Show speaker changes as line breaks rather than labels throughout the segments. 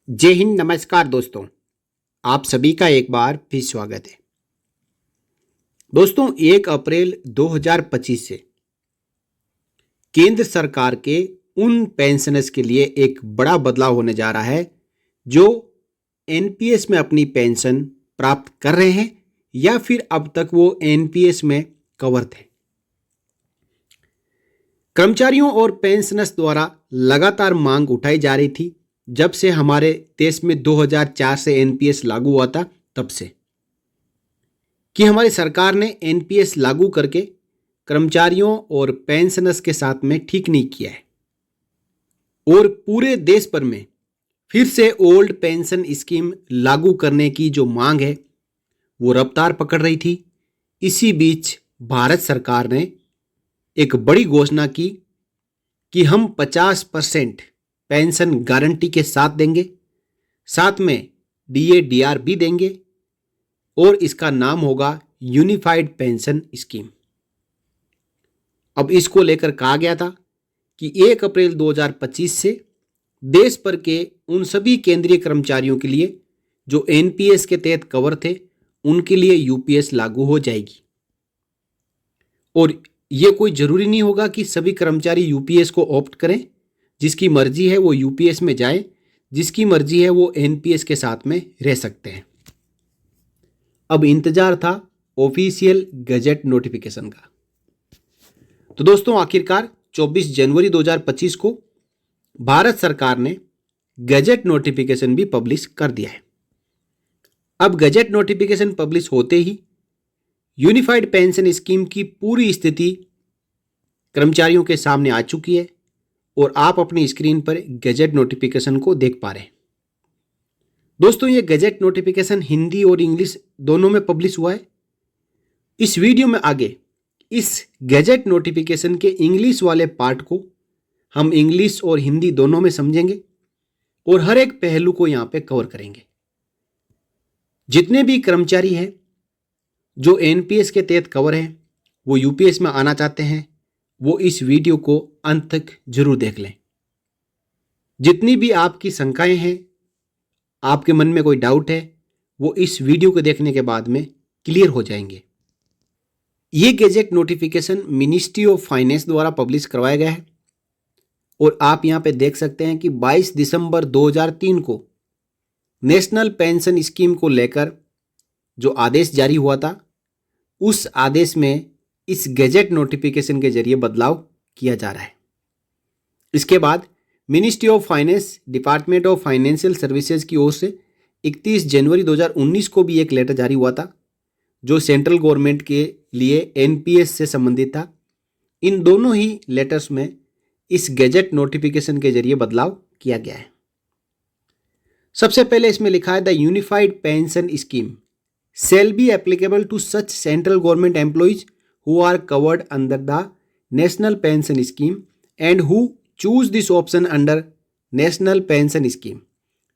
जय हिंद। नमस्कार दोस्तों, आप सभी का एक बार फिर स्वागत है। दोस्तों, 1 अप्रैल 2025 से केंद्र सरकार के उन पेंशनर्स के लिए एक बड़ा बदलाव होने जा रहा है जो एनपीएस में अपनी पेंशन प्राप्त कर रहे हैं या फिर अब तक वो एनपीएस में कवर थे। कर्मचारियों और पेंशनर्स द्वारा लगातार मांग उठाई जा रही थी जब से हमारे देश में 2004 से एनपीएस लागू हुआ था, तब से कि हमारी सरकार ने एनपीएस लागू करके कर्मचारियों और पेंशनर्स के साथ में ठीक नहीं किया है और पूरे देश भर में फिर से ओल्ड पेंशन स्कीम लागू करने की जो मांग है वो रफ्तार पकड़ रही थी। इसी बीच भारत सरकार ने एक बड़ी घोषणा की कि हम 50% पेंशन गारंटी के साथ देंगे, साथ में डीए डीआर भी देंगे और इसका नाम होगा यूनिफाइड पेंशन स्कीम। अब इसको लेकर कहा गया था कि 1 अप्रैल 2025 से देश भर के उन सभी केंद्रीय कर्मचारियों के लिए जो एनपीएस के तहत कवर थे उनके लिए यूपीएस लागू हो जाएगी। और ये कोई ज़रूरी नहीं होगा कि सभी कर्मचारी यूपीएस को ऑप्ट करें। जिसकी मर्जी है वो यूपीएस में जाए, जिसकी मर्जी है वो एनपीएस के साथ में रह सकते हैं। अब इंतजार था ऑफिशियल गजट नोटिफिकेशन का। तो दोस्तों, आखिरकार 24 जनवरी 2025 को भारत सरकार ने गजट नोटिफिकेशन भी पब्लिश कर दिया है। अब गजट नोटिफिकेशन पब्लिश होते ही यूनिफाइड पेंशन स्कीम की पूरी स्थिति कर्मचारियों के सामने आ चुकी है और आप अपनी स्क्रीन पर गजट नोटिफिकेशन को देख पा रहे हैं। दोस्तों, ये गजट नोटिफिकेशन हिंदी और इंग्लिश दोनों में पब्लिश हुआ है। इस वीडियो में आगे इस गजट नोटिफिकेशन के इंग्लिश वाले पार्ट को हम इंग्लिश और हिंदी दोनों में समझेंगे और हर एक पहलू को यहाँ पे कवर करेंगे। जितने भी कर्मचारी हैं जो एनपीएस के तहत कवर हैं, वो यूपीएस में आना चाहते हैं, वो इस वीडियो को अंत तक जरूर देख लें। जितनी भी आपकी शंकाएं हैं, आपके मन में कोई डाउट है, वो इस वीडियो को देखने के बाद में क्लियर हो जाएंगे। ये gadget notification ministry of finance द्वारा पब्लिश करवाया गया है और आप यहाँ पे देख सकते हैं कि 22 दिसंबर 2003 को नेशनल पेंशन स्कीम को लेकर जो आदेश जारी हुआ था, उस आदेश में इस गैजेट नोटिफिकेशन के जरिए बदलाव किया जा रहा है। इसके बाद ministry of finance, department of financial services की ओर से 31 जनवरी 2019 को भी एक लेटर जारी हुआ था जो सेंट्रल गवर्नमेंट के लिए एनपीएस से संबंधित था। इन दोनों ही लेटर्स में इस गैजेट नोटिफिकेशन के जरिए बदलाव किया गया है। सबसे पहले इसमें लिखा है the unified pension scheme shall be applicable to such central government employees who are covered under the national pension scheme and who choose this option under national pension scheme.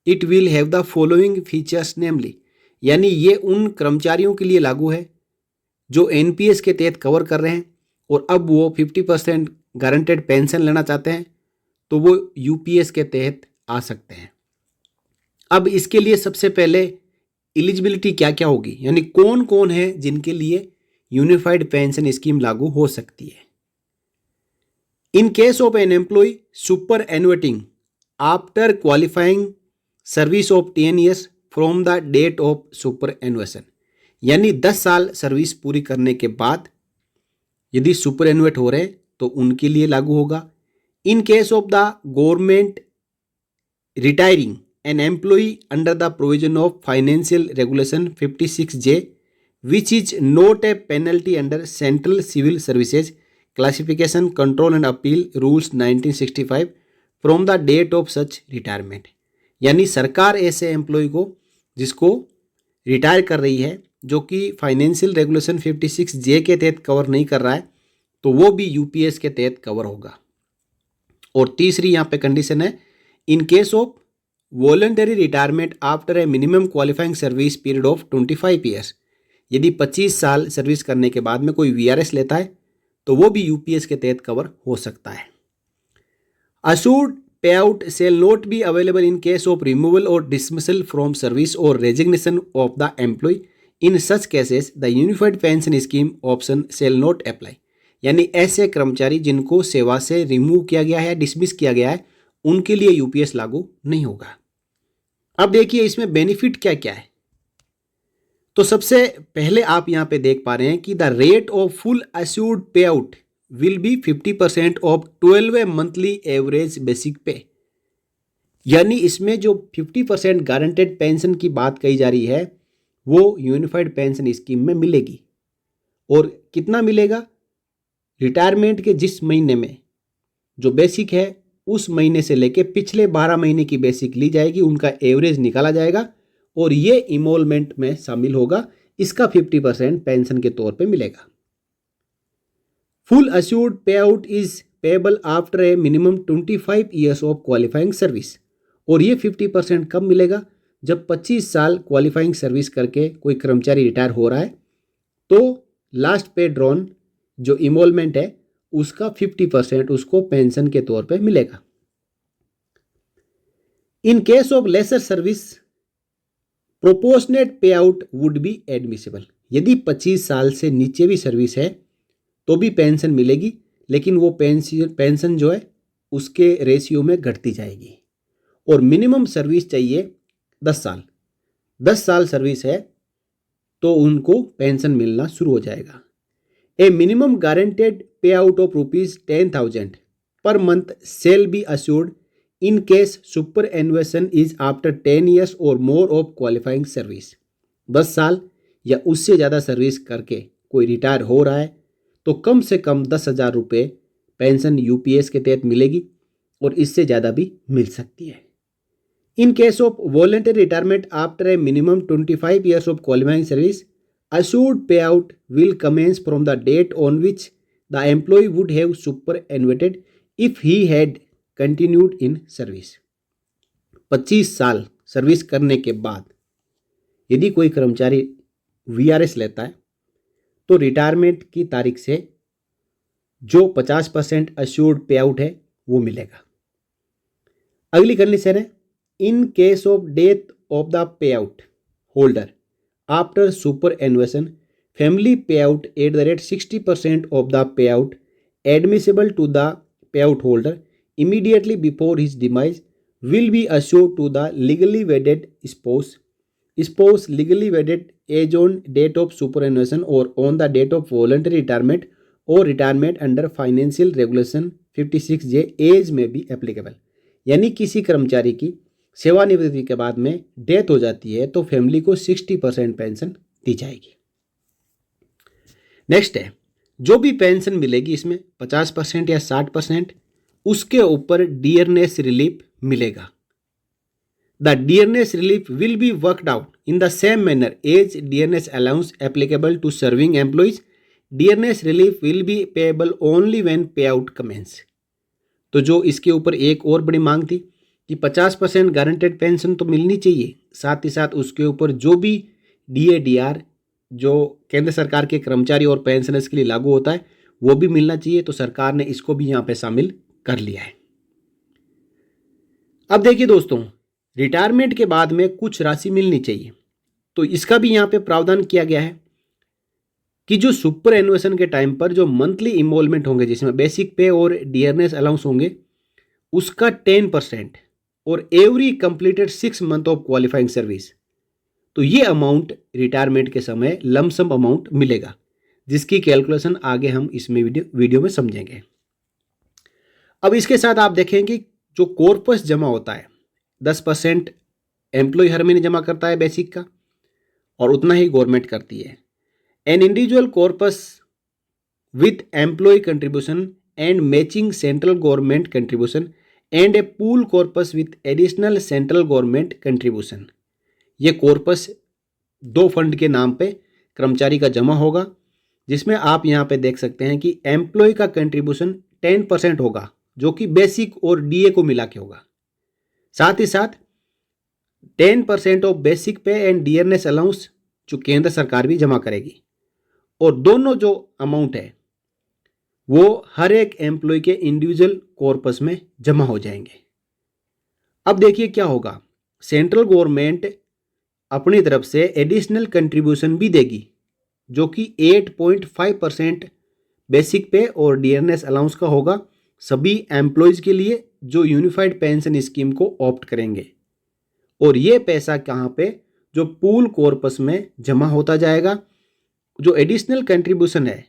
It will have the following features namely, यानी ये उन कर्मचारियों के लिए लागू है जो NPS के तहत कवर कर रहे हैं और अब वो 50% गारंटेड पेंशन लेना चाहते हैं, तो वो यूपीएस के तहत आ सकते हैं। अब इसके लिए सबसे पहले एलिजिबिलिटी क्या क्या होगी, यानी कौन कौन है जिनके लिए यूनिफाइड पेंशन स्कीम लागू हो सकती है। In case of an employee superannuating after qualifying service of 10 years from the date of superannuation, यानी 10 साल सर्विस पूरी करने के बाद यदि सुपर एनुएट हो रहे हैं तो उनके लिए लागू होगा। इन case of the government retiring an employee under the provision of Financial Regulation 56J, which is not a penalty under Central Civil Services Classification Control and Appeal Rules 1965 from the date of such retirement, यानी सरकार ऐसे employ को जिसको retire कर रही है जो कि फाइनेंशियल रेगुलेशन 56J के तहत कवर नहीं कर रहा है, तो वो भी यूपीएस के तहत कवर होगा। और तीसरी यहाँ पे कंडीशन है in case of voluntary retirement after a minimum qualifying service period of 25 years, यदि 25 साल सर्विस करने के बाद में कोई वीआरएस लेता है तो वो भी यूपीएस के तहत कवर हो सकता है। अशूर्ड payout shall not be available in case of removal or dismissal from service or resignation of the employee. In such cases, the Unified Pension Scheme option shall not apply. यानी ऐसे कर्मचारी जिनको सेवा से रिमूव किया गया है या डिसमिस किया गया है, उनके लिए यूपीएस लागू नहीं होगा। अब देखिए इसमें बेनिफिट क्या क्या है। तो सबसे पहले आप यहां पे देख पा रहे हैं कि the rate of full assured pay out will be 50% of 12 monthly average basic pay. यानी इसमें जो 50% गारंटेड पेंशन की बात कही जा रही है वो यूनिफाइड पेंशन स्कीम में मिलेगी। और कितना मिलेगा? रिटायरमेंट के जिस महीने में जो बेसिक है उस महीने से लेके पिछले 12 महीने की बेसिक ली जाएगी, उनका एवरेज निकाला जाएगा और ये इमोलमेंट में शामिल होगा। इसका 50% पेंशन के तौर पे मिलेगा। Full assured pay out is payable after a minimum 25 years of qualifying service. और ये 50% कब मिलेगा? जब 25 साल क्वालिफाइंग सर्विस करके कोई कर्मचारी रिटायर हो रहा है तो लास्ट पे ड्रॉन जो इमोलमेंट है उसका 50% उसको पेंशन के तौर पे मिलेगा। In case of lesser service proportionate payout would be admissible. यदि 25 साल से नीचे भी सर्विस है तो भी पेंशन मिलेगी, लेकिन वो पेंशन जो है उसके रेशियो में घटती जाएगी। और मिनिमम सर्विस चाहिए 10 साल। 10 साल सर्विस है तो उनको पेंशन मिलना शुरू हो जाएगा। A minimum guaranteed pay out of ₹10,000 per month shall be assured in case superannuation is after 10 years और मोर ऑफ क्वालिफाइंग सर्विस। 10 साल या उससे ज़्यादा सर्विस करके कोई रिटायर हो रहा है तो कम से कम 10,000 रुपये पेंशन यूपीएस के तहत मिलेगी और इससे ज़्यादा भी मिल सकती है। In case of voluntary retirement after a minimum 25 years of qualifying service, assured payout will commence from the date on which the employee would have superannuated if he had continued in service। 25 साल service करने के बाद यदि कोई कर्मचारी VRS लेता है तो रिटायरमेंट की तारीख से जो 50% अश्योर्ड पे आउट है वो मिलेगा। अगली कंडीशन है in case of death of the pay out holder after superannuation, family pay out at the rate 60% of the pay out admissible to the pay out holder immediately before his demise will be assured to the legally wedded spouse legally wedded age on date of superannuation or on the date of voluntary retirement or retirement under financial regulation 56J age may be applicable। यानी किसी कर्मचारी की सेवानिवृत्ति के बाद में death हो जाती है तो फैमिली को 60% पेंशन दी जाएगी। नेक्स्ट है जो भी पेंशन मिलेगी इसमें 50% या 60% उसके ऊपर डियरनेस रिलीफ मिलेगा। The dearness relief will be worked out in the same manner as dearness allowance applicable to serving employees. Dearness relief will be payable only when payout commences. तो जो इसके ऊपर एक और बड़ी मांग थी कि 50% गारंटेड पेंशन तो मिलनी चाहिए, साथ ही साथ उसके ऊपर जो भी डीए-डीआर जो केंद्र सरकार के कर्मचारी और पेंशनर्स के लिए लागू होता है वो भी मिलना चाहिए। तो सरकार ने इसको भी यहाँ पे शामिल कर लिया है। अब देखिए दोस्तों, रिटायरमेंट के बाद में कुछ राशि मिलनी चाहिए तो इसका भी यहाँ पे प्रावधान किया गया है कि जो सुपर एनुएशन के टाइम पर जो मंथली इनवॉल्वमेंट होंगे जिसमें बेसिक पे और डियरनेस अलाउंस होंगे उसका 10% और every completed 6 month of qualifying service, तो ये अमाउंट रिटायरमेंट के समय लमसम अमाउंट मिलेगा जिसकी कैलकुलेशन आगे हम इसमें वीडियो में समझेंगे। अब इसके साथ आप देखें कि जो कॉर्पस जमा होता है 10% एम्प्लॉय हर महीने जमा करता है बेसिक का और उतना ही गवर्नमेंट करती है। An individual corpus with employee contribution and matching central government contribution and a pool corpus with additional central government contribution. ये कॉर्पस 2 फंड के नाम पे कर्मचारी का जमा होगा जिसमें आप यहाँ पे देख सकते हैं कि एम्प्लॉय का कंट्रीब्यूशन 10% होगा जो कि बेसिक और डीए को मिला के होगा। साथ ही साथ 10% ऑफ बेसिक पे एंड डियरनेस अलाउंस जो केंद्र सरकार भी जमा करेगी और दोनों जो अमाउंट है वो हर एक एम्प्लॉय के इंडिविजुअल कॉर्पस में जमा हो जाएंगे। अब देखिए क्या होगा, सेंट्रल गवर्नमेंट अपनी तरफ से एडिशनल कंट्रीब्यूशन भी देगी जो कि 8.5% बेसिक पे और डीएनएस अलाउंस का होगा सभी एम्प्लॉयज के लिए जो यूनिफाइड पेंशन स्कीम को ऑप्ट करेंगे। और ये पैसा कहाँ पे, जो पूल कॉर्पस में जमा होता जाएगा। जो एडिशनल कंट्रीब्यूशन है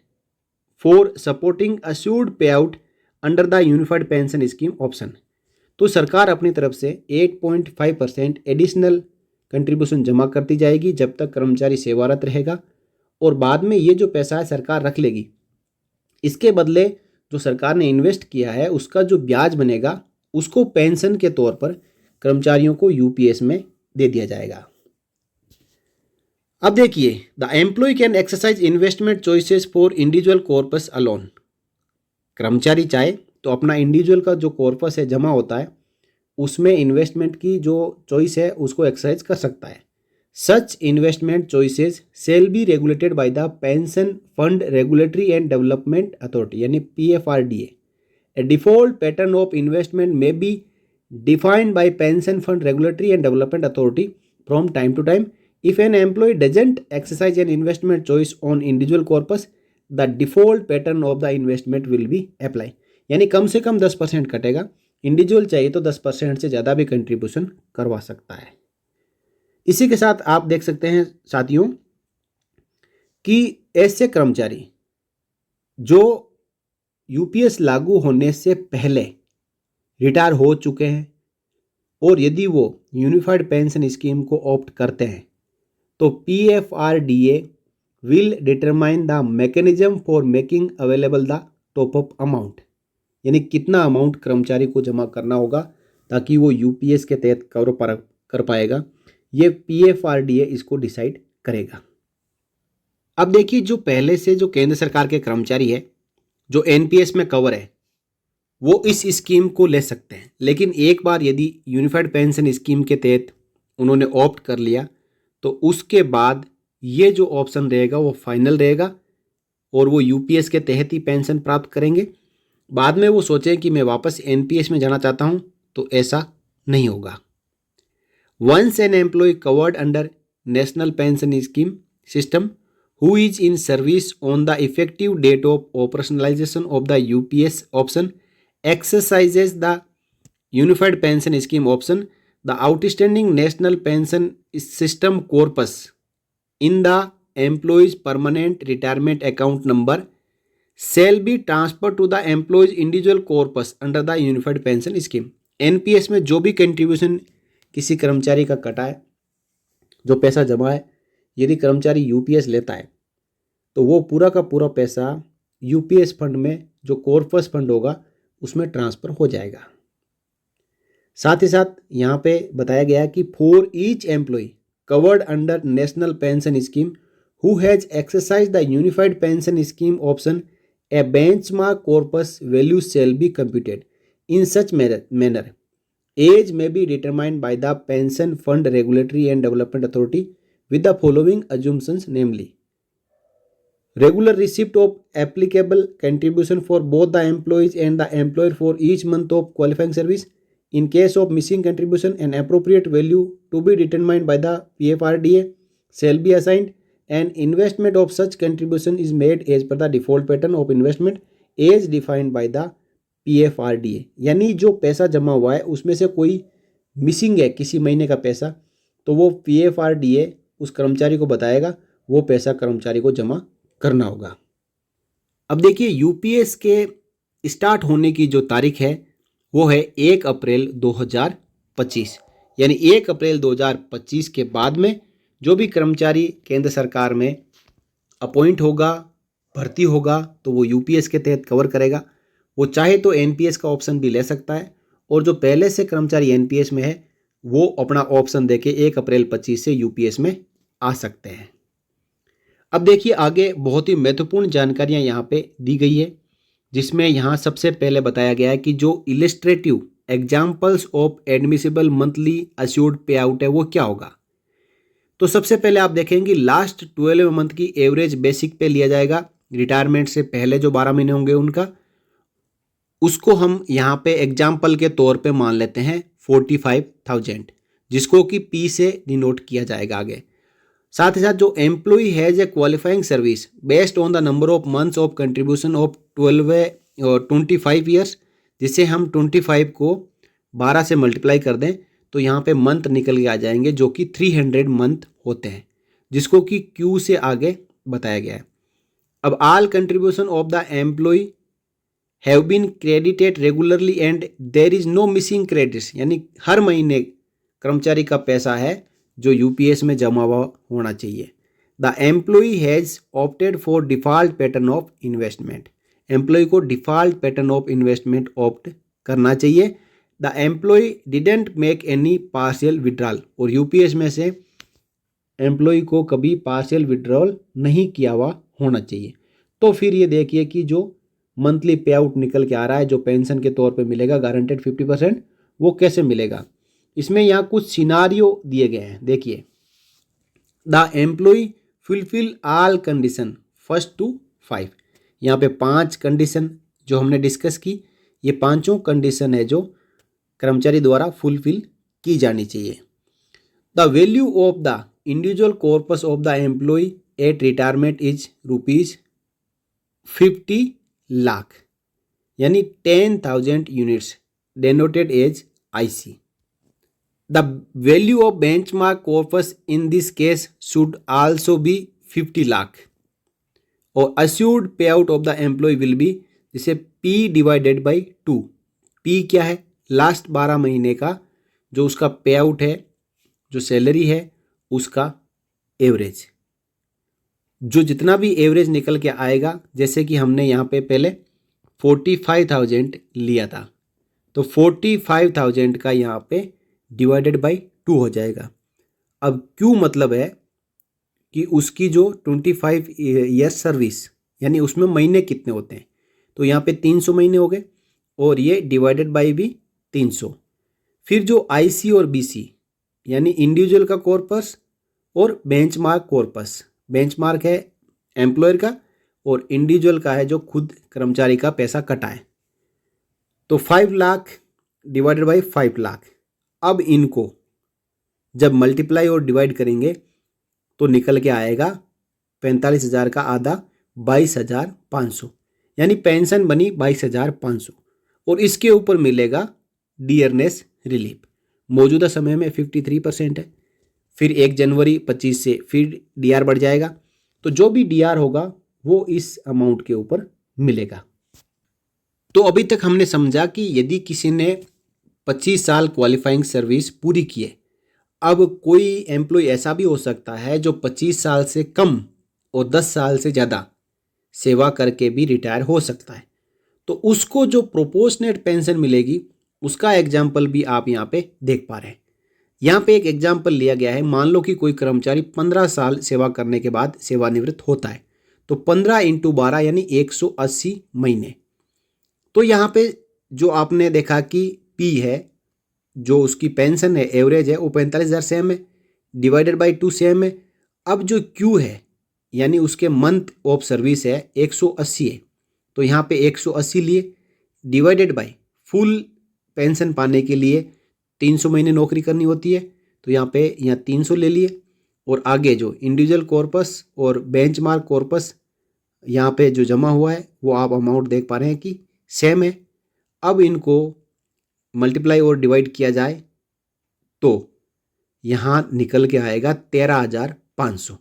for supporting assured pay out under the unified pension scheme option, तो सरकार अपनी तरफ से 8.5% एडिशनल कंट्रीब्यूशन जमा करती जाएगी जब तक कर्मचारी सेवारत रहेगा, और बाद में ये जो पैसा है सरकार रख लेगी। इसके बदले जो सरकार ने इन्वेस्ट किया है उसका जो ब्याज बनेगा उसको पेंशन के तौर पर कर्मचारियों को यूपीएस में दे दिया जाएगा। अब देखिए, the employee can exercise investment choices for individual corpus alone. कर्मचारी चाहे तो अपना इंडिविजुअल का जो कॉर्पस है जमा होता है उसमें इन्वेस्टमेंट की जो चॉइस है उसको एक्सरसाइज कर सकता है। Such investment choices shall be regulated by the pension fund regulatory and development authority यानी PFRDA। A default pattern of investment may be defined by pension fund regulatory and development authority from time to time. If an employee doesn't exercise an investment choice on individual corpus, the default pattern of the investment will be apply। यानी कम से कम 10% कटेगा, individual चाहिए तो 10% से ज़्यादा भी contribution करवा सकता है। इसी के साथ आप देख सकते हैं साथियों कि ऐसे कर्मचारी जो यूपीएस लागू होने से पहले रिटायर हो चुके हैं और यदि वो यूनिफाइड पेंशन स्कीम को ऑप्ट करते हैं तो PFRDA will determine the mechanism for making available the top up amount, यानी कितना अमाउंट कर्मचारी को जमा करना होगा ताकि वो यूपीएस के तहत कवर कर पाएगा, ये PFRDA इसको डिसाइड करेगा। अब देखिए, जो पहले से जो केंद्र सरकार के कर्मचारी है जो एनपीएस में कवर है वो इस स्कीम को ले सकते हैं, लेकिन एक बार यदि यूनिफाइड पेंशन स्कीम के तहत उन्होंने ऑप्ट कर लिया तो उसके बाद ये जो ऑप्शन रहेगा वो फाइनल रहेगा और वो यूपीएस के तहत ही पेंशन प्राप्त करेंगे। बाद में वो सोचें कि मैं वापस एनपीएस में जाना चाहता हूँ तो ऐसा नहीं होगा। Once an employee covered under national pension scheme system who is in service on the effective date of operationalization of the UPS option exercises the unified pension scheme option, the outstanding national pension system corpus in the employee's permanent retirement account number shall be transferred to the employee's individual corpus under the unified pension scheme। NPS में जो भी contribution किसी कर्मचारी का कटा है, जो पैसा जमा है, यदि कर्मचारी यूपीएस लेता है तो वो पूरा का पूरा पैसा यूपीएस फंड में जो कॉर्पस फंड होगा उसमें ट्रांसफ़र हो जाएगा। साथ ही साथ यहाँ पे बताया गया कि for each employee covered under national pension scheme who has exercise the unified pension scheme option a benchmark corpus value shall be computed in such manner as may be determined by the pension fund regulatory and development authority with the following assumptions namely regular receipt of applicable contribution for both the employees and the employer for each month of qualifying service। In case of missing contribution, an appropriate value to be determined by the PFRDA shall be assigned and investment of such contribution is made as per the default pattern of investment as defined by the PFRDA। यानी जो पैसा जमा हुआ है उसमें से कोई missing है किसी महीने का पैसा तो वो PFRDA उस कर्मचारी को बताएगा, वो पैसा कर्मचारी को जमा करना होगा। अब देखिए, यूपीएस के स्टार्ट होने की जो तारीख है वो है 1 अप्रैल 2025, यानी 1 अप्रैल 2025 के बाद में जो भी कर्मचारी केंद्र सरकार में अपॉइंट होगा, भर्ती होगा तो वो यूपीएस के तहत कवर करेगा। वो चाहे तो एनपीएस का ऑप्शन भी ले सकता है और जो पहले से कर्मचारी एनपीएस में है वो अपना ऑप्शन देके 1 अप्रैल 25 से यूपीएस में आ सकते हैं। अब देखिए, आगे बहुत ही महत्वपूर्ण जानकारियां यहाँ पे दी गई है, जिसमें यहाँ सबसे पहले बताया गया है कि जो illustrative examples of admissible monthly assured pay out है वो क्या होगा। तो सबसे पहले आप देखेंगे लास्ट 12 मंथ की एवरेज बेसिक पे लिया जाएगा, रिटायरमेंट से पहले जो 12 महीने होंगे उनका, उसको हम यहाँ पे एग्जाम्पल के तौर पे मान लेते हैं 45,000, जिसको कि P से डिनोट किया जाएगा आगे। साथ ही साथ जो employee has a qualifying service based on the number of months of contribution of 25 years, जिससे हम 25 को 12 से मल्टीप्लाई कर दें तो यहाँ पे मंथ निकल के आ जाएंगे जो कि 300 मंथ होते हैं, जिसको कि Q से आगे बताया गया है। अब all contribution of the employee have been credited regularly and there is no missing credits, यानी हर महीने कर्मचारी का पैसा है जो यूपीएस में जमा हुआ होना चाहिए। The employee has opted for default pattern of investment, employee को default pattern of investment opt करना चाहिए। The employee didn't make any partial withdrawal, और यूपीएस में से एम्प्लॉय को कभी पार्शियल विड्रॉल नहीं किया हुआ होना चाहिए। तो फिर ये देखिए कि जो मंथली पे आउट निकल के आ रहा है जो पेंशन के तौर पे मिलेगा गारंटेड 50%, वो कैसे मिलेगा। इसमें यहाँ कुछ सिनारियो दिए गए हैं, देखिए। The employee fulfil all condition first to 5, यहाँ पे 5 कंडीशन जो हमने डिस्कस की, ये पांचों कंडीशन है जो कर्मचारी द्वारा फुलफिल की जानी चाहिए। The value of the individual corpus of the employee at retirement is ₹50 lakh, यानी 10,000 units denoted as IC। The value of benchmark corpus in this case should also be 50 lakh, और assured payout of the employee will be जिसे P divided by 2, P क्या है, last 12 महीने का जो उसका पे आउट है, जो सैलरी है उसका एवरेज, जो जितना भी एवरेज निकल के आएगा, जैसे कि हमने यहाँ पे पहले 45,000 लिया था, तो 45,000 का यहाँ पे डिवाइडेड बाई 2 हो जाएगा। अब Q मतलब है कि उसकी जो 25 ईयर्स सर्विस, यानी उसमें महीने कितने होते हैं, तो यहाँ पे 300 महीने हो गए, और ये डिवाइडेड बाई भी 300। फिर जो IC और BC यानी इंडिविजुअल का कॉर्पस और बेंचमार्क कॉर्पस, बेंचमार्क है एम्प्लॉयर का और इंडिविजुअल का है जो खुद कर्मचारी का पैसा कटाए, तो 5 लाख डिवाइडेड बाई 5 लाख। अब इनको जब मल्टीप्लाई और डिवाइड करेंगे तो निकल के आएगा 45,000 का आधा 22,500, यानी पेंशन बनी 22,500, और इसके ऊपर मिलेगा डियरनेस रिलीफ। मौजूदा समय में 53% है, फिर 1 जनवरी 25 से फिर DR बढ़ जाएगा, तो जो भी DR होगा वो इस अमाउंट के ऊपर मिलेगा। तो अभी तक हमने समझा कि यदि किसी ने 25 साल क्वालिफाइंग सर्विस पूरी की है, अब कोई एम्प्लॉय ऐसा भी हो सकता है जो 25 साल से कम और 10 साल से ज़्यादा सेवा करके भी रिटायर हो सकता है, तो उसको जो प्रोपोर्शनेट पेंशन मिलेगी उसका एग्जाम्पल भी आप यहाँ पे देख पा रहे हैं। यहाँ पे एक एग्जाम्पल लिया गया है, मान लो कि कोई कर्मचारी 15 साल सेवा करने के बाद सेवानिवृत्त होता है, तो 15 × 12 यानी 180 महीने। तो यहाँ पे जो आपने देखा कि P है, जो उसकी पेंशन है एवरेज है वो 45,000 सेम है, डिवाइडेड बाई 2 सेम है। अब जो Q है यानी उसके मंथ ऑफ सर्विस है 180 है, तो यहाँ पे 180 लिए, डिवाइडेड बाई फुल पेंशन पाने के लिए 300 महीने नौकरी करनी होती है, तो यहाँ 300 ले लिए, और आगे जो इंडिविजुअल कॉर्पस और बेंचमार्क कॉर्पस यहाँ पे जो जमा हुआ है वो आप अमाउंट देख पा रहे हैं कि सेम है। अब इनको मल्टीप्लाई और डिवाइड किया जाए तो यहाँ निकल के आएगा 13,500।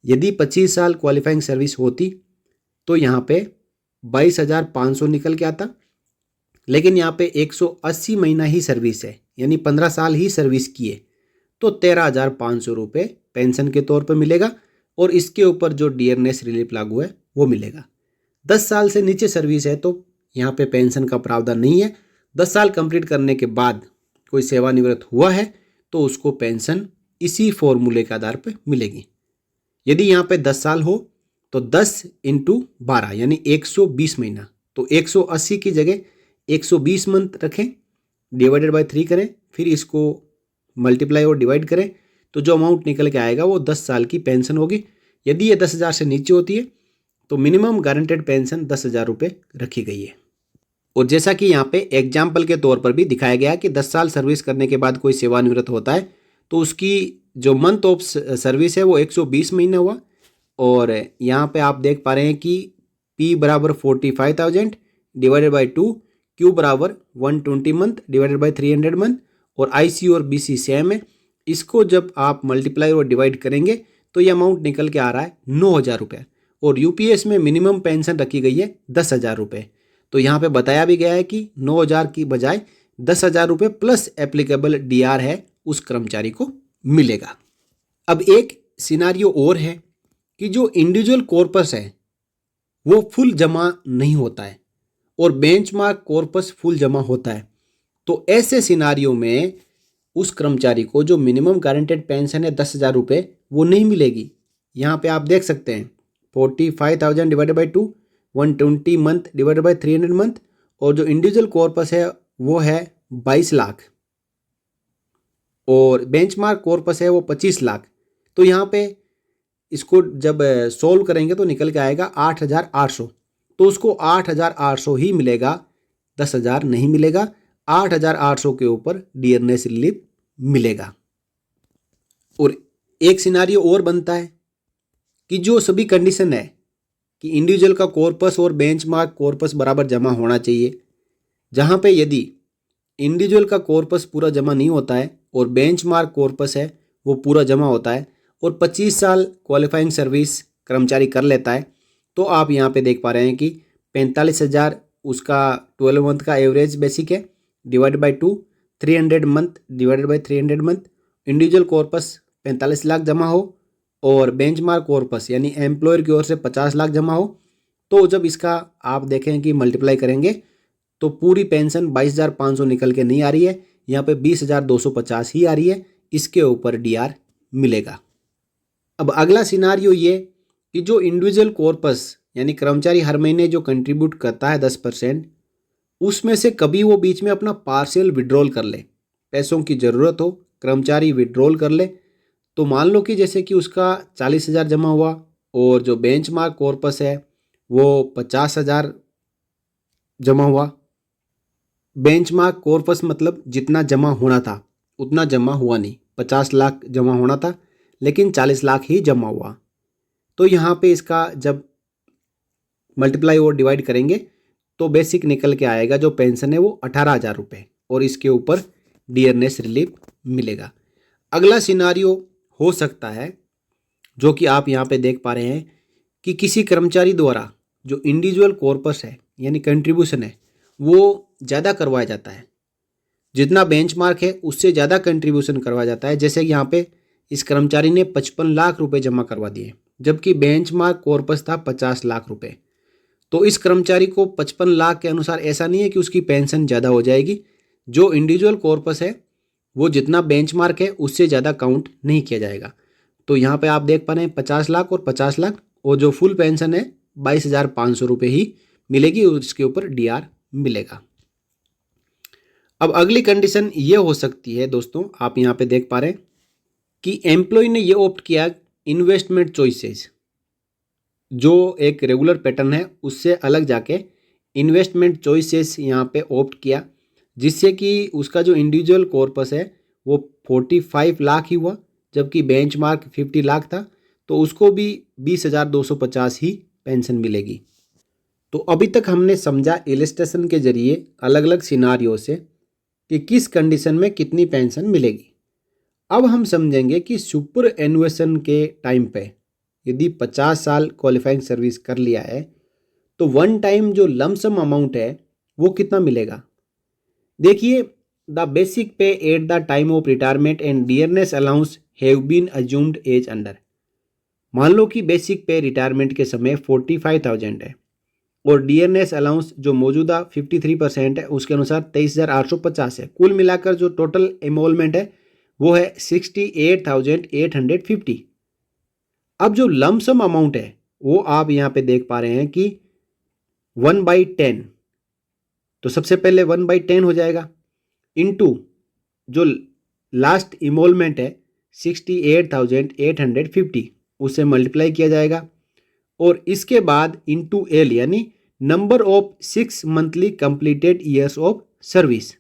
यदि 25 साल क्वालिफाइंग सर्विस होती तो यहाँ पे 22,500 निकल के आता, लेकिन यहाँ पे 180 महीना ही सर्विस है, यानी 15 साल ही सर्विस किए, तो 13,500 रुपये पेंशन के तौर पर मिलेगा, और इसके ऊपर जो डियरनेस रिलीफ लागू है वो मिलेगा। 10 साल से नीचे सर्विस है तो यहाँ पे पेंशन का प्रावधान नहीं है। 10 साल कंप्लीट करने के बाद कोई सेवानिवृत्त हुआ है तो उसको पेंशन इसी फॉर्मूले के आधार पर मिलेगी। यदि यहाँ पे 10 साल हो तो 10 × 12 यानी 120 महीना, तो 180 की जगह 120 मंथ रखें, डिवाइडेड बाय 3 करें, फिर इसको मल्टीप्लाई और डिवाइड करें, तो जो अमाउंट निकल के आएगा वो 10 साल की पेंशन होगी। यदि ये 10,000 से नीचे होती है तो मिनिमम गारंटेड पेंशन 10,000 रुपये रखी गई है। और जैसा कि यहाँ पे एग्जाम्पल के तौर पर भी दिखाया गया कि 10 साल सर्विस करने के बाद कोई सेवानिवृत्त होता है तो उसकी जो मंथ ऑफ सर्विस है वो 120 महीने हुआ। और यहाँ पे आप देख पा रहे हैं कि P बराबर 45,000 डिवाइडेड बाई 2, Q बराबर 120 मंथ डिवाइडेड बाई 300 मंथ, और IC और BC सेम है। इसको जब आप मल्टीप्लाई और डिवाइड करेंगे तो ये अमाउंट निकल के आ रहा है 9,000 रुपये। और UPS में मिनिमम पेंशन रखी गई है 10,000 रुपये। तो यहाँ पे बताया भी गया है कि 9,000 की बजाय 10,000 रुपये प्लस एप्लीकेबल DR है उस कर्मचारी को मिलेगा। अब एक सिनारियो और है कि जो इंडिविजुअल कॉर्पस है वो फुल जमा नहीं होता है और बेंचमार्क कॉर्पस फुल जमा होता है। तो ऐसे सिनारियो में उस कर्मचारी को जो मिनिमम गारंटेड पेंशन है 10,000 रुपये वो नहीं मिलेगी। यहाँ पे आप देख सकते हैं 45,000 divided by 2, 120 month divided by 300 month, और जो इंडिविजुअल कॉर्पस है वो है 22 लाख और बेंचमार्क कॉर्पस है वो 25 लाख। तो यहाँ पे इसको जब सोल्व करेंगे तो निकल के आएगा 8,800। तो उसको 8,800 ही मिलेगा, 10,000 नहीं मिलेगा। 8,800 के ऊपर डियरनेस रिलीफ मिलेगा। और एक सिनारियो और बनता है कि जो सभी कंडीशन है कि इंडिविजुअल का कॉर्पस और बेंचमार्क कॉर्पस बराबर जमा होना चाहिए, जहाँ पे यदि इंडिविजुअल का कॉर्पस पूरा जमा नहीं होता है और बेंचमार्क कॉर्पस है वो पूरा जमा होता है और 25 साल क्वालिफाइंग सर्विस कर्मचारी कर लेता है, तो आप यहाँ पे देख पा रहे हैं कि 45,000 उसका 12 मंथ का एवरेज बेसिक है divide by 2, 300 month divided by 300 month. Individual corpus 45 lakh जमा हो और बेंचमार्क कॉर्पस यानी एम्प्लॉयर की ओर से 50 लाख जमा हो, तो जब इसका आप देखें कि मल्टीप्लाई करेंगे तो पूरी पेंशन 22,500 निकल के नहीं आ रही है, यहाँ पे 20,250 ही आ रही है। इसके ऊपर DR मिलेगा। अब अगला सिनारियो ये कि जो इंडिविजुअल कॉर्पस यानी कर्मचारी हर महीने जो कंट्रीब्यूट करता है 10%, उसमें से कभी वो बीच में अपना पार्शियल विड्रॉल कर ले, पैसों की ज़रूरत हो, कर्मचारी विड्रॉल कर ले, तो मान लो कि जैसे कि उसका 40,000 जमा हुआ और जो बेंचमार्क कॉर्पस है वो 50,000 जमा हुआ। बेंचमार्क कॉर्पस मतलब जितना जमा होना था उतना जमा हुआ नहीं, 50 लाख जमा होना था लेकिन 40 लाख ही जमा हुआ। तो यहाँ पे इसका जब मल्टीप्लाई और डिवाइड करेंगे तो बेसिक निकल के आएगा जो पेंशन है वो 18,000 रुपये और इसके ऊपर डियरनेस रिलीफ मिलेगा। अगला सिनारियो हो सकता है जो कि आप यहाँ पे देख पा रहे हैं कि किसी कर्मचारी द्वारा जो इंडिविजुअल कॉर्पस है यानी कंट्रीब्यूशन है वो ज़्यादा करवाया जाता है, जितना बेंचमार्क है उससे ज़्यादा कंट्रीब्यूशन करवाया जाता है। जैसे यहाँ पे इस कर्मचारी ने 55 लाख रुपए जमा करवा दिए जबकि बेंचमार्क कॉर्पस था 50 लाख रुपए। तो इस कर्मचारी को 55 लाख के अनुसार ऐसा नहीं है कि उसकी पेंशन ज़्यादा हो जाएगी, जो इंडिविजुअल कॉर्पस है वो जितना बेंचमार्क है उससे ज़्यादा काउंट नहीं किया जाएगा। तो यहाँ पे आप देख पा रहे हैं 50 लाख और 50 लाख और जो फुल पेंशन है 22,500 रुपये ही मिलेगी और इसके ऊपर DR मिलेगा। अब अगली कंडीशन ये हो सकती है दोस्तों, आप यहाँ पे देख पा रहे हैं कि एम्प्लॉय ने ये ऑप्ट किया इन्वेस्टमेंट चॉइसेस, जो एक रेगुलर पैटर्न है उससे अलग जाके इन्वेस्टमेंट चॉइसेस यहाँ पे ऑप्ट किया, जिससे कि उसका जो इंडिविजुअल कॉर्पस है वो 45 लाख ही हुआ जबकि बेंचमार्क 50 लाख था, तो उसको भी 20,250 ही पेंशन मिलेगी। तो अभी तक हमने समझा इलस्ट्रेशन के जरिए अलग अलग सिनारियो से कि किस कंडीशन में कितनी पेंशन मिलेगी। अब हम समझेंगे कि सुपर एनुएशन के टाइम पे यदि 50 साल क्वालिफाइंग सर्विस कर लिया है तो वन टाइम जो लमसम अमाउंट है वो कितना मिलेगा। देखिए, the basic pay at the time of retirement and dearness allowance have been assumed as under. मान लो कि बेसिक पे रिटायरमेंट के समय 45,000 है और डियरनेस अलाउंस जो मौजूदा 53% है उसके अनुसार 23,850 है। कुल मिलाकर जो टोटल एमोलमेंट है वो है 68,850। अब जो लमसम अमाउंट है वो आप यहाँ पे देख पा रहे हैं कि 1/10, तो सबसे पहले 1/10 हो जाएगा इनटू जो लास्ट इमोलमेंट है 68,850 उससे मल्टीप्लाई किया जाएगा और इसके बाद इनटू एल यानी number of 6 monthly completed years of service.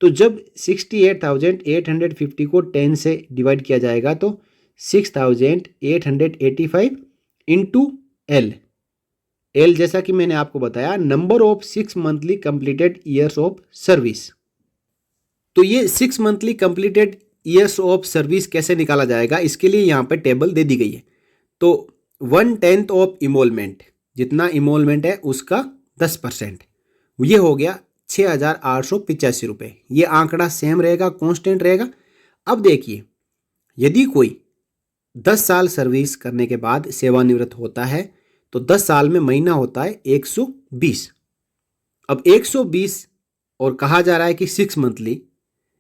तो जब 68,850 को 10 से डिवाइड किया जाएगा तो 6,885 इंटू एल। एल जैसा कि मैंने आपको बताया number of 6 monthly completed years of service. तो ये 6 monthly completed years of service कैसे निकाला जाएगा, इसके लिए यहाँ पे टेबल दे दी गई है। तो 1/10 ऑफ इमोलमेंट, जितना इमोलमेंट है उसका 10%, ये हो गया 6,885 रुपये। ये आंकड़ा सेम रहेगा, कांस्टेंट रहेगा। अब देखिए, यदि कोई 10 साल सर्विस करने के बाद सेवानिवृत्त होता है तो 10 साल में महीना होता है 120। अब 120 और कहा जा रहा है कि 6 मंथली,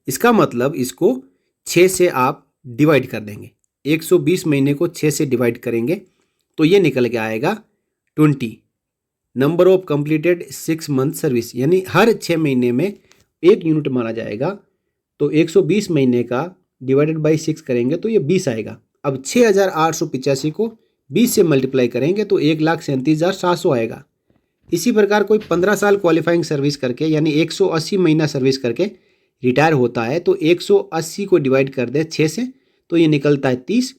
इसका मतलब इसको 6 से आप डिवाइड कर देंगे। 120 महीने को 6 से डिवाइड करेंगे तो ये निकल के आएगा 20 number of completed 6 month service, यानी हर 6 महीने में 1 यूनिट माना जाएगा। तो 120 महीने का डिवाइडेड बाई 6 करेंगे तो ये 20 आएगा। अब 6,885 को 20 से मल्टीप्लाई करेंगे तो 1,37,700 आएगा। इसी प्रकार कोई 15 साल क्वालिफाइंग सर्विस करके यानी 180 महीना सर्विस करके रिटायर होता है तो 180 को डिवाइड कर दे 6 से तो ये निकलता है 30।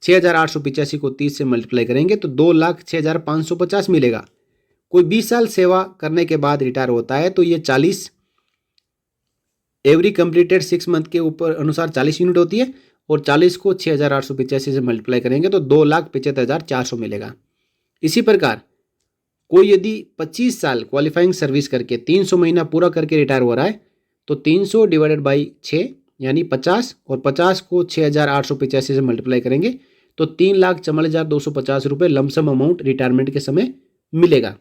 6,885 को 30 से मल्टीप्लाई करेंगे तो 2,06,550 मिलेगा। कोई 20 साल सेवा करने के बाद रिटायर होता है तो ये 40 एवरी कंप्लीटेड 6 मंथ के ऊपर अनुसार 40 यूनिट होती है और 40 को 6,885 से मल्टीप्लाई करेंगे तो 2,75,400 मिलेगा। इसी प्रकार कोई यदि 25 साल क्वालिफाइंग सर्विस करके 300 महीना पूरा करके रिटायर हो रहा है तो 300 डिवाइडेड बाई 6 यानी 50 और 50 को 6,885 से मल्टीप्लाई करेंगे तो 3,44,250 रुपये लमसम अमाउंट रिटायरमेंट के समय मिलेगा।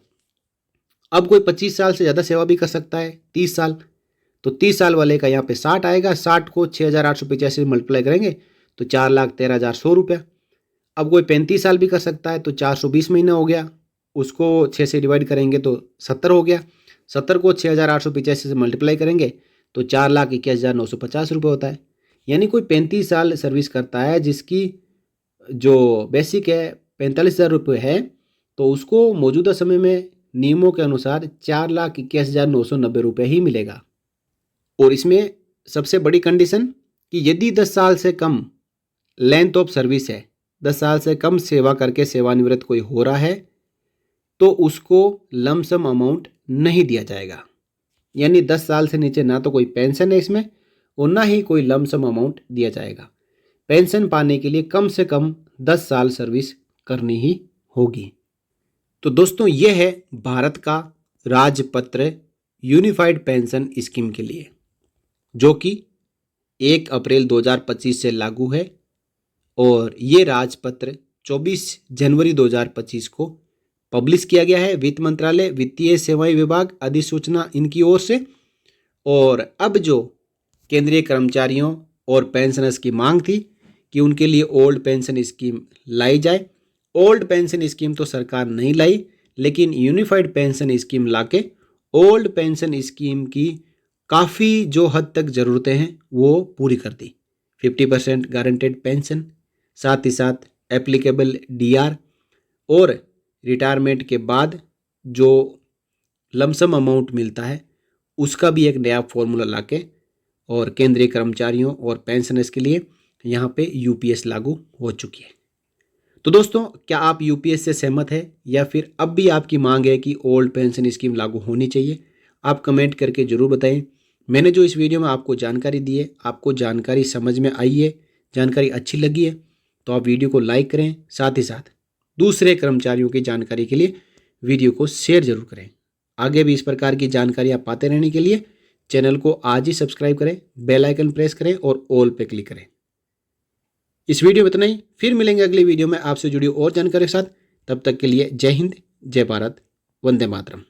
अब कोई 25 साल से ज़्यादा सेवा भी कर सकता है, 30 साल, तो 30 साल वाले का यहाँ पे 60 आएगा। 60 को 6,885 से मल्टीप्लाई करेंगे तो 4,13,100 रुपया। अब कोई 35 साल भी कर सकता है तो 420 महीना हो गया, उसको 6 से डिवाइड करेंगे तो 70 हो गया। 70 को 6,885 से मल्टीप्लाई करेंगे तो 4,21,950 रुपये होता है। यानी कोई 35 साल सर्विस करता है जिसकी जो बेसिक है 45,000 रुपये है तो उसको मौजूदा समय में नियमों के अनुसार 4,21,990 रुपये ही मिलेगा। और इसमें सबसे बड़ी कंडीशन कि यदि 10 साल से कम लेंथ ऑफ सर्विस है, 10 साल से कम सेवा करके सेवानिवृत्त कोई हो रहा है तो उसको लमसम अमाउंट नहीं दिया जाएगा। यानी 10 साल से नीचे ना तो कोई पेंशन है इसमें और ना ही कोई लमसम अमाउंट दिया जाएगा। पेंशन पाने के लिए कम से कम 10 साल सर्विस करनी ही होगी। तो दोस्तों ये है भारत का राजपत्र यूनिफाइड पेंशन स्कीम के लिए, जो कि 1 अप्रैल 2025 से लागू है और ये राजपत्र 24 जनवरी 2025 को पब्लिश किया गया है वित्त मंत्रालय, वित्तीय सेवाएं विभाग, अधिसूचना इनकी ओर से। और अब जो केंद्रीय कर्मचारियों और पेंशनर्स की मांग थी कि उनके लिए ओल्ड पेंशन स्कीम लाई जाए, ओल्ड पेंशन स्कीम तो सरकार नहीं लाई, लेकिन यूनिफाइड पेंशन स्कीम लाके ओल्ड पेंशन स्कीम की काफ़ी जो हद तक ज़रूरतें हैं वो पूरी कर दी। 50% गारंटेड पेंशन, साथ ही साथ एप्लीकेबल डीआर और रिटायरमेंट के बाद जो लमसम अमाउंट मिलता है उसका भी एक नया फॉर्मूला लाके और केंद्रीय कर्मचारियों और पेंशनर्स के लिए यहाँ पे यूपीएस लागू हो चुकी है। तो दोस्तों, क्या आप यूपीएस से सहमत है या फिर अब भी आपकी मांग है कि ओल्ड पेंशन स्कीम लागू होनी चाहिए? आप कमेंट करके ज़रूर बताएं। मैंने जो इस वीडियो में आपको जानकारी दी है, आपको जानकारी समझ में आई है, जानकारी अच्छी लगी है तो आप वीडियो को लाइक करें, साथ ही साथ दूसरे कर्मचारियों की जानकारी के लिए वीडियो को शेयर जरूर करें। आगे भी इस प्रकार की जानकारी आप पाते रहने के लिए चैनल को आज ही सब्सक्राइब करें, बेल आइकन प्रेस करें और ऑल पे क्लिक करें। इस वीडियो में इतना ही, फिर मिलेंगे अगली वीडियो में आपसे जुड़ी और जानकारी के साथ। तब तक के लिए जय हिंद, जय भारत, वंदे मातरम।